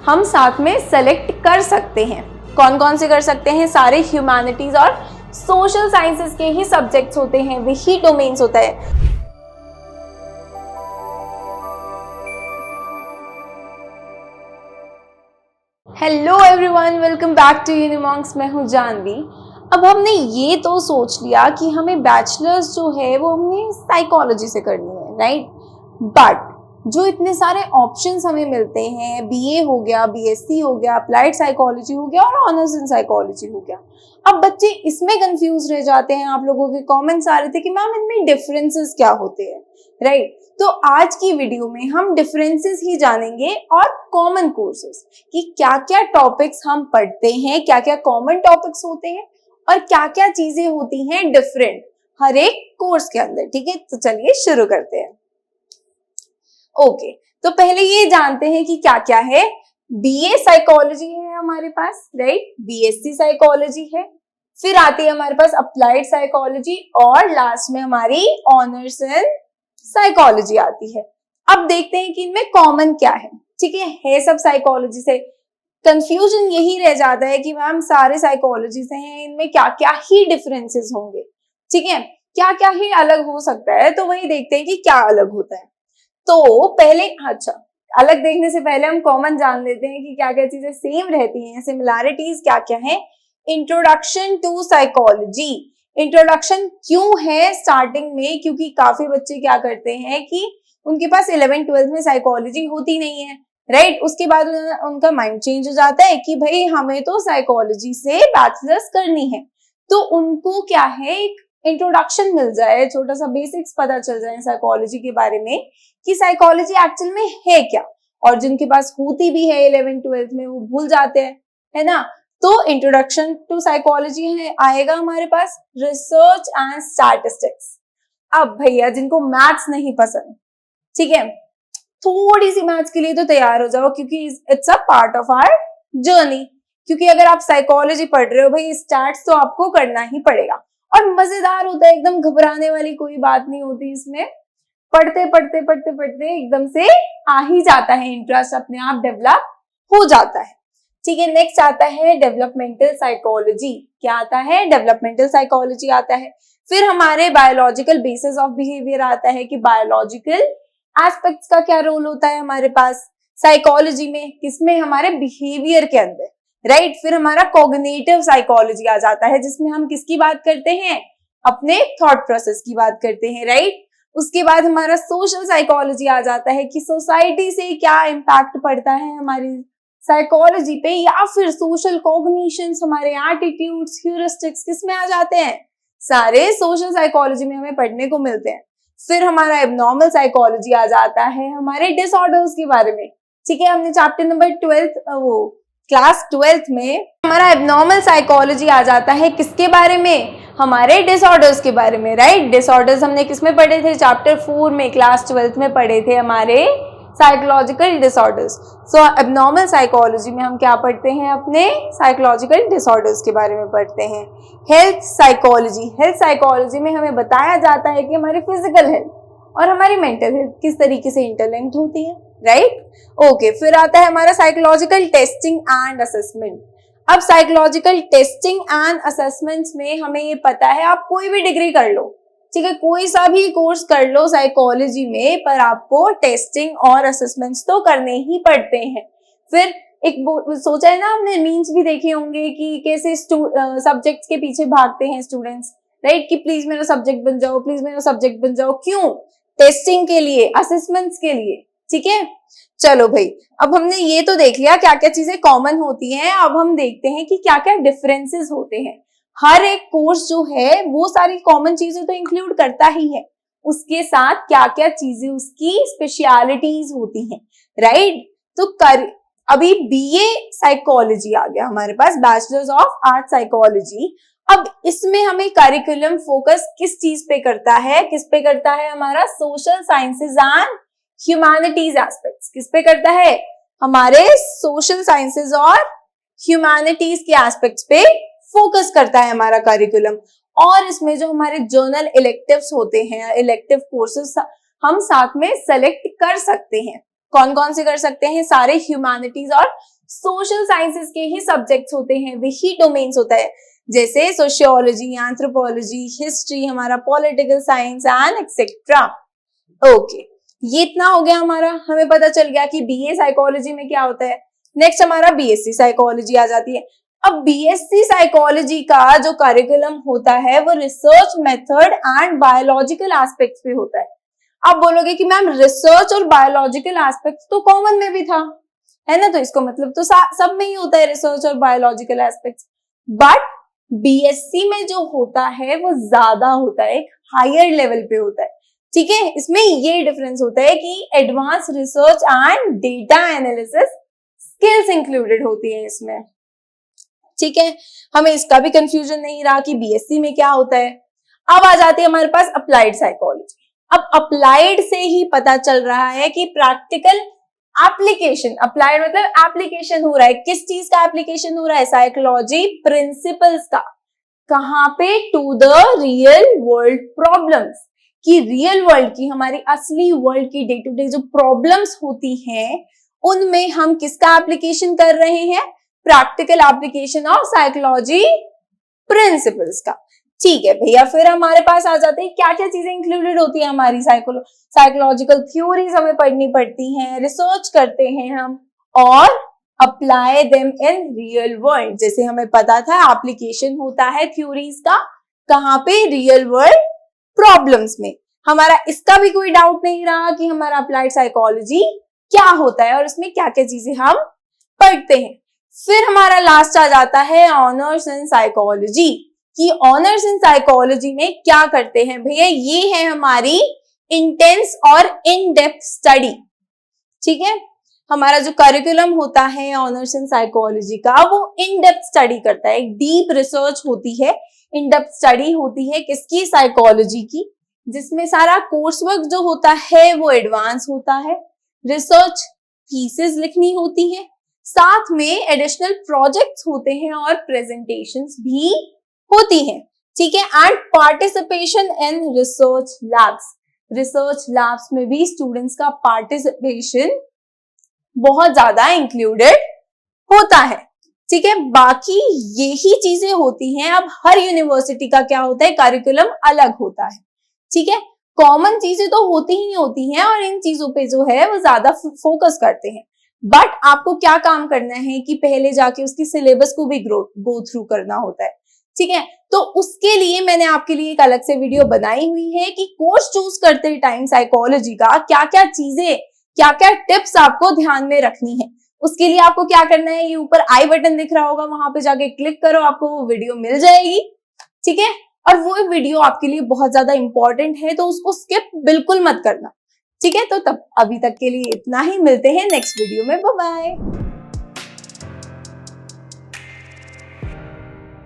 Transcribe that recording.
हम साथ में सेलेक्ट कर सकते हैं। कौन कौन से कर सकते हैं? सारे ह्यूमैनिटीज और सोशल साइंसेस के ही सब्जेक्ट्स होते हैं, वही डोमेन्स होता है। Hello everyone, welcome back to Unimonks. मैं हूँ जानवी। अब हमने ये तो सोच लिया कि हमें बैचलर्स जो है वो हमने साइकोलॉजी से करनी है, राइट? बट जो इतने सारे ऑप्शंस हमें मिलते हैं, बीए हो गया, बीएससी हो गया, अप्लाइड साइकोलॉजी हो गया और ऑनर्स इन साइकोलॉजी हो गया। अब बच्चे इसमें कंफ्यूज रह जाते हैं। आप लोगों के कमेंट्स आ रहे थे कि मैम इनमें डिफरेंसेस क्या होते हैं, राइट? तो आज की वीडियो में हम डिफरेंसेस ही जानेंगे और कॉमन कोर्सेज कि क्या क्या टॉपिक्स हम पढ़ते हैं, क्या क्या कॉमन टॉपिक्स होते हैं और क्या क्या चीजें होती हैं डिफरेंट हर एक कोर्स के अंदर। ठीक है, तो चलिए शुरू करते हैं। ओके, तो पहले ये जानते हैं कि क्या क्या है। बीए साइकोलॉजी है हमारे पास, राइट? बीएससी साइकोलॉजी है, फिर आती है हमारे पास अप्लाइड साइकोलॉजी और लास्ट में हमारी ऑनर्स इन साइकोलॉजी आती है। अब देखते हैं कि इनमें कॉमन क्या है। ठीक है सब साइकोलॉजी से। कंफ्यूजन यही रह जाता है कि मैम सारे साइकोलॉजी से हैं, इनमें क्या क्या ही डिफरेंसेस होंगे। ठीक है, क्या क्या ही अलग हो सकता है, तो वही देखते हैं कि क्या अलग होता है। तो पहले अलग देखने से पहले हम कॉमन जान लेते हैं कि क्या क्या चीजें सेम रहती हैं, सिमिलैरिटीज क्या क्या है। Introduction to psychology. इंट्रोडक्शन क्यों है स्टार्टिंग में? क्योंकि काफी बच्चे क्या करते हैं कि उनके पास 11th-12th में साइकोलॉजी होती नहीं है, राइट? उसके बाद उनका माइंड चेंज हो जाता है कि भाई हमें तो साइकोलॉजी से बैचलर्स करनी है, तो उनको क्या है एक इंट्रोडक्शन मिल जाए, छोटा सा बेसिक्स पता चल जाए साइकोलॉजी के बारे में कि साइकोलॉजी एक्चुअल में है क्या। और जिनके पास होती भी है 11th-12th में वो भूल जाते हैं, है ना? तो इंट्रोडक्शन टू साइकोलॉजी है आएगा हमारे पास रिसर्च एंड स्टैटिस्टिक्स। अब भैया जिनको मैथ्स नहीं पसंद, ठीक है, थोड़ी सी मैथ्स के लिए तो तैयार हो जाओ, क्योंकि it's a part of our journey. क्योंकि अगर आप साइकोलॉजी पढ़ रहे हो भाई, स्टैट्स तो आपको करना ही पड़ेगा। और मजेदार होता है, एकदम घबराने वाली कोई बात नहीं होती इसमें। पढ़ते पढ़ते पढ़ते पढ़ते एकदम से आ ही जाता है, इंटरेस्ट अपने आप डेवलप हो जाता है। ठीक है, नेक्स्ट आता है डेवलपमेंटल साइकोलॉजी। क्या आता है? डेवलपमेंटल साइकोलॉजी आता है। फिर हमारे बायोलॉजिकल बेसिस ऑफ बिहेवियर आता है कि बायोलॉजिकल एस्पेक्ट्स का क्या रोल होता है हमारे पास साइकोलॉजी में, किसमें? हमारे बिहेवियर के अंदर, राइट? फिर हमारा कॉग्निटिव साइकोलॉजी आ जाता है, जिसमें हम किसकी बात करते हैं? अपने थॉट प्रोसेस की बात करते हैं, राइट? उसके बाद हमारा सोशल साइकोलॉजी आ जाता है कि सोसाइटी से क्या इम्पैक्ट पड़ता है हमारी साइकोलॉजी पे, या फिर सोशल कॉग्निशंस, हमारे एटीट्यूड्स, ह्यूरिस्टिक्स किस में आ जाते हैं? सारे सोशल साइकोलॉजी में हमें पढ़ने को मिलते हैं। फिर हमारा एबनॉर्मल साइकोलॉजी आ जाता है हमारे डिसऑर्डर्स के बारे में। ठीक है, हमने चैप्टर नंबर 12 क्लास 12th में हमारा एबनॉर्मल साइकोलॉजी आ जाता है किसके बारे में? हमारे डिसऑर्डर्स के बारे में, राइट? डिसऑर्डर्स हमने किस में पढ़े थे? चैप्टर 4 में, क्लास 12th में पढ़े थे हमारे साइकोलॉजिकल डिसऑर्डर्स। सो एबनॉर्मल साइकोलॉजी में हम क्या पढ़ते हैं? अपने साइकोलॉजिकल डिसऑर्डर्स के बारे में पढ़ते हैं। Health psychology. हेल्थ साइकोलॉजी में हमें बताया जाता है कि हमारी फिजिकल हेल्थ और हमारी मेंटल हेल्थ किस तरीके से इंटरलिंक्ड होती है, राइट? ओके, फिर आता है हमारा साइकोलॉजिकल टेस्टिंग एंड असेसमेंट। अब साइकोलॉजिकल टेस्टिंग एंड असेसमेंट्स में हमें ये पता है, आप कोई भी डिग्री कर लो, ठीक है, कोई सा भी कोर्स कर लो साइकोलॉजी में, पर आपको टेस्टिंग और असेसमेंट्स तो करने ही पड़ते हैं। फिर एक सोचा है ना, हमने मीम्स भी देखे होंगे कि कैसे सब्जेक्ट्स के पीछे भागते हैं स्टूडेंट्स, राइट? कि प्लीज मेरा सब्जेक्ट बन जाओ, प्लीज मेरा सब्जेक्ट बन जाओ। क्यों? टेस्टिंग के लिए, असेसमेंट्स के लिए। ठीक है, चलो भाई, अब हमने ये तो देख लिया क्या क्या चीजें कॉमन होती हैं। अब हम देखते हैं कि क्या क्या डिफरेंसेस होते हैं। हर एक कोर्स जो है वो सारी कॉमन चीजें तो इंक्लूड करता ही है, उसके साथ क्या क्या चीजें उसकी स्पेशलिटीज होती हैं, राइट? तो अभी बीए साइकोलॉजी आ गया हमारे पास, बैचलर्स ऑफ आर्ट साइकोलॉजी। अब इसमें हमें करिकुलम फोकस किस चीज पे करता है? किस पे करता है? हमारा social sciences and humanities aspects. किस पे करता है? हमारे सोशल साइंसेज और ह्यूमैनिटीज के एस्पेक्ट्स पे फोकस करता है हमारा करिकुलम। और इसमें जो हमारे जर्नल इलेक्टिव्स होते हैं, इलेक्टिव कोर्सेज हम साथ में सेलेक्ट कर सकते हैं। कौन कौन से कर सकते हैं? सारे ह्यूमैनिटीज और सोशल साइंसेस के ही सब्जेक्ट्स होते हैं, वही डोमेन्स होता है, जैसे सोशियोलॉजी, एंथ्रोपोलॉजी, हिस्ट्री, हमारा political science and etcetera. Okay, ये इतना हो गया हमारा, हमें पता चल गया कि बीए साइकोलॉजी में क्या होता है। नेक्स्ट हमारा बीएससी साइकोलॉजी आ जाती है। अब बीएससी साइकोलॉजी का जो करिकुलम होता है वो research method and biological aspects पे होता है। आप बोलोगे कि मैम रिसर्च और बायोलॉजिकल एस्पेक्ट्स तो कॉमन में भी था, है ना, तो इसको मतलब तो सब में ही होता है रिसर्च और बायोलॉजिकल एस्पेक्ट्स, बट बीएससी में जो होता है वो ज्यादा होता है, एक हायर लेवल पे होता है। ठीक है, इसमें ये डिफरेंस होता है कि advance research and data analysis skills included होती है इसमें। ठीक है, हमें इसका भी कंफ्यूजन नहीं रहा कि बीएससी में क्या होता है। अब आ जाती है हमारे पास अप्लाइड साइकोलॉजी। अब अप्लाइड से ही पता चल रहा है कि प्रैक्टिकल एप्लीकेशन, अप्लाइड मतलब एप्लीकेशन हो रहा है, किस चीज का एप्लीकेशन हो रहा है? साइकोलॉजी प्रिंसिपल्स का। कहां पे? To the real world problems, कि रियल वर्ल्ड की, हमारी असली वर्ल्ड की डे टू डे जो प्रॉब्लम्स होती हैं उनमें हम किसका एप्लीकेशन कर रहे हैं? Practical application of psychology principles का। ठीक है भैया, फिर हमारे पास आ जाते हैं क्या क्या चीजें इंक्लूडेड होती है हमारी साइकोलॉजिकल थ्योरीज हमें पढ़नी पड़ती हैं, रिसर्च करते हैं हम और apply them in real world. जैसे हमें पता था एप्लीकेशन होता है थ्योरीज का कहां पे? रियल वर्ल्ड प्रॉब्लम्स में। हमारा इसका भी कोई डाउट नहीं रहा कि हमारा अप्लाइड साइकोलॉजी क्या होता है और उसमें क्या क्या चीजें हम पढ़ते हैं। फिर हमारा लास्ट आ जाता है ऑनर्स इन साइकोलॉजी, कि ऑनर्स इन साइकोलॉजी में क्या करते हैं भैया? ये है हमारी इंटेंस और इन डेप्थ स्टडी। ठीक है, हमारा जो करिकुलम होता है ऑनर्स इन साइकोलॉजी का वो इन डेप्थ स्टडी करता है, डीप रिसर्च होती है, इन डेप्थ स्टडी होती है किसकी? साइकोलॉजी की, जिसमें सारा कोर्स वर्क जो होता है वो एडवांस होता है, रिसर्च थीसिस लिखनी होती है, साथ में एडिशनल प्रोजेक्ट्स होते हैं और प्रेजेंटेशंस भी होती हैं। ठीक है, and participation in research labs, research labs में भी स्टूडेंट्स का पार्टिसिपेशन बहुत ज्यादा इंक्लूडेड होता है। ठीक है, बाकी यही चीजें होती हैं। अब हर यूनिवर्सिटी का क्या होता है? करिकुलम अलग होता है। ठीक है, कॉमन चीजें तो होती ही होती हैं और इन चीजों पे जो है वो ज्यादा फोकस करते हैं, बट आपको क्या काम करना है कि पहले जाके उसकी सिलेबस को भी गो थ्रू करना होता है। ठीक है, तो उसके लिए मैंने आपके लिए एक अलग से वीडियो बनाई हुई है कि कोर्स चूज करते टाइम साइकोलॉजी का क्या क्या चीजें, क्या क्या टिप्स आपको ध्यान में रखनी है। उसके लिए आपको क्या करना है, ये ऊपर आई बटन दिख रहा होगा, वहां पे जाके क्लिक करो, आपको वो वीडियो मिल जाएगी। ठीक है, और वो वीडियो आपके लिए बहुत ज्यादा इंपॉर्टेंट है, तो उसको स्किप बिल्कुल मत करना। ठीक है, तो तब अभी तक के लिए इतना ही, मिलते हैं नेक्स्ट वीडियो में, बाय बाय।